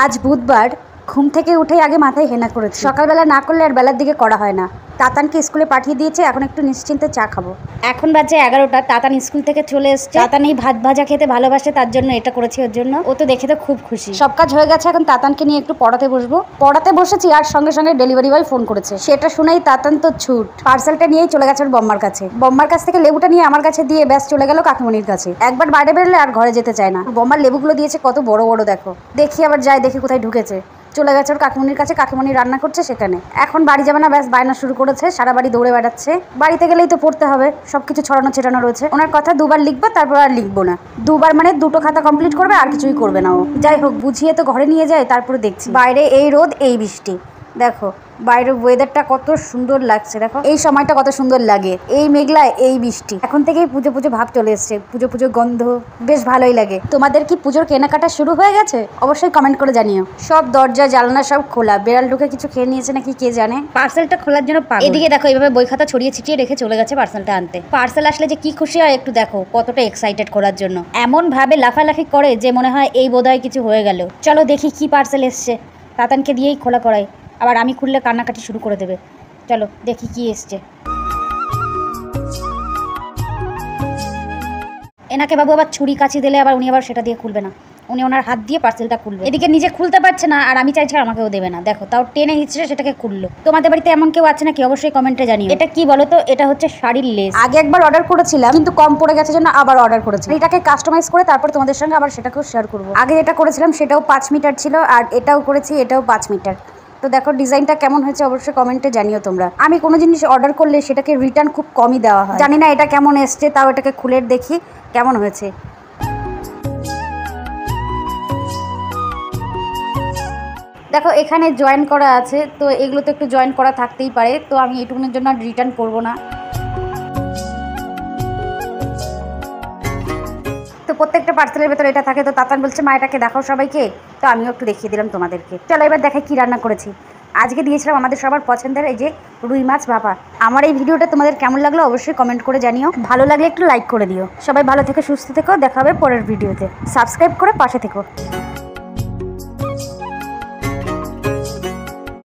আজ বুধবার ঘুম থেকে উঠেই আগে মাথায় হেনা করেছি। সকালবেলা না করলে আর বেলার দিকে করা হয় না। তাতানকে স্কুলে পাঠিয়ে দিয়েছে, এখন একটু নিশ্চিন্তে চা খাবো। এখন বাজে 11টা। তাতান স্কুল থেকে চলে এসছে। তাতান এই ভাত ভাজা খেতে ভালোবাসে, তার জন্য এটা করেছি ওর জন্য। ও তো দেখে তো খুব খুশি। সব কাজ হয়ে গেছে, এখন তাতানকে নিয়ে একটু পড়াতে বসবো। পড়াতে বসেছি আর সঙ্গে সঙ্গে ডেলিভারি বয় ফোন করেছে। সেটা শুনেই তাতান তো ছুট, পার্সেলটা নিয়েই চলে গেছে ওর বম্মার কাছে। বম্মার কাছ থেকে লেবুটা নিয়ে আমার কাছে দিয়ে ব্যাস চলে গেল কাকিমণির কাছে। একবার বাইরে বেরোলে আর ঘরে যেতে চায় না। বম্মার লেবুগুলো দিয়েছে কত বড় বড়, দেখো। দেখি আবার যাই, দেখি কোথায় ঢুকেছে। চলে গেছে ওর কাকিমণির কাছে, কাকিমণি রান্না করছে সেখানে। এখন বাড়ি যাবে না, ব্যাস বায়না শুরু করেছে, সারা বাড়ি দৌড়ে বেড়াচ্ছে। বাড়িতে গেলেই তো পড়তে হবে, সবকিছু ছড়ানো ছেটানো রয়েছে। ওনার কথা দুবার লিখবো, তারপর আর লিখবো না। দুবার মানে দুটো খাতা কমপ্লিট করবে, আর কিছুই করবে না ও। যাই হোক, বুঝিয়ে তো ঘরে নিয়ে যায়, তারপরে দেখছি। বাইরে এই রোদ এই বৃষ্টি, দেখো বাইরের ওয়েদারটা কত সুন্দর লাগছে। দেখো এই সময়টা কত সুন্দর লাগে, এই মেঘলায় এই বৃষ্টি। এখন থেকেই পুজো পুজো ভাব চলে এসছে, পুজো পুজো গন্ধ, বেশ ভালোই লাগে। তোমাদের কি পুজোর কেনাকাটা শুরু হয়ে গেছে? অবশ্যই কমেন্ট করে জানিও। সব দরজা জানলা সব খোলা, বেড়াল ঢুকে কিছু খেয়ে নিয়েছে নাকি কে জানে। পার্সেলটা খোলার জন্য পাগল। এদিকে দেখো এইভাবে বই খাতা ছড়িয়ে ছিটিয়ে রেখে চলে গেছে পার্সেলটা আনতে। পার্সেল আসলে যে কি খুশি হয় একটু দেখো, কতটা এক্সাইটেড করার জন্য। এমন ভাবে লাফালাফি করে যে মনে হয় এই বোধহয় কিছু হয়ে গেল। চলো দেখি কি পার্সেল এসছে। তাতানকে দিয়েই খোলা করাই, আবার আমি খুললে কান্নাকাটি শুরু করে দেবে। চলো দেখি কি এসছে। এনাকে বাবু আবার ছুরি কাচি দিলে আবার উনি আবার সেটা দিয়ে খুলবে না, উনি ওনার হাত দিয়ে পার্সেলটা খুলবে। এদিকে নিজে খুলতে পারছে না, আর আমি চাইছি আমাকেও দেবে না। দেখো তাও টেনে হিচড়ে সেটাকে খুললো। তোমাদের বাড়িতে এমন কেউ আছে নাকি? অবশ্যই কমেন্টে জানিও। এটা কি বলো তো? এটা হচ্ছে শাড়ির লেস। আগে একবার অর্ডার করেছিলাম, কিন্তু কম পড়ে গেছে জন্য আবার অর্ডার করেছি। এটাকে কাস্টমাইজ করে তারপর তোমাদের সঙ্গে আবার সেটাকেও শেয়ার করবো। আগে যেটা করেছিলাম সেটাও 5 মিটার ছিল, আর এটাও করেছি, এটাও 5 মিটার। তো দেখো ডিজাইনটা কেমন হয়েছে অবশ্যই কমেন্টে জানিও তোমরা। আমি কোনো জিনিস অর্ডার করলে সেটাকে রিটার্ন খুব কমই দেওয়া হয়। জানি না এটা কেমন এসছে, তাও এটাকে খুলে দেখি কেমন হয়েছে। দেখো এখানে জয়েন করা আছে, তো এগুলো তো একটু জয়েন করা থাকতেই পারে, তো আমি এইটুকুনের জন্য রিটার্ন করব না। তো প্রত্যেকটা পার্সেলের ভেতরে এটা থাকে। তো তাতান বলছে মা এটাকে দেখাও সবাইকে, তো আমিও একটু দেখিয়ে দিলাম তোমাদেরকে। চলো এবার দেখাই কি রান্না করেছি। আজকে দিয়েছিলাম আমাদের সবার পছন্দের এই যে রুই মাছ ভাপা। আমার এই ভিডিওটা তোমাদের কেমন লাগলো অবশ্যই কমেন্ট করে জানিও। ভালো লাগলে একটু লাইক করে দিও। সবাই ভালো থেকো, সুস্থ থেকো, দেখা হবে পরের ভিডিওতে। সাবস্ক্রাইব করে পাশে থেকো।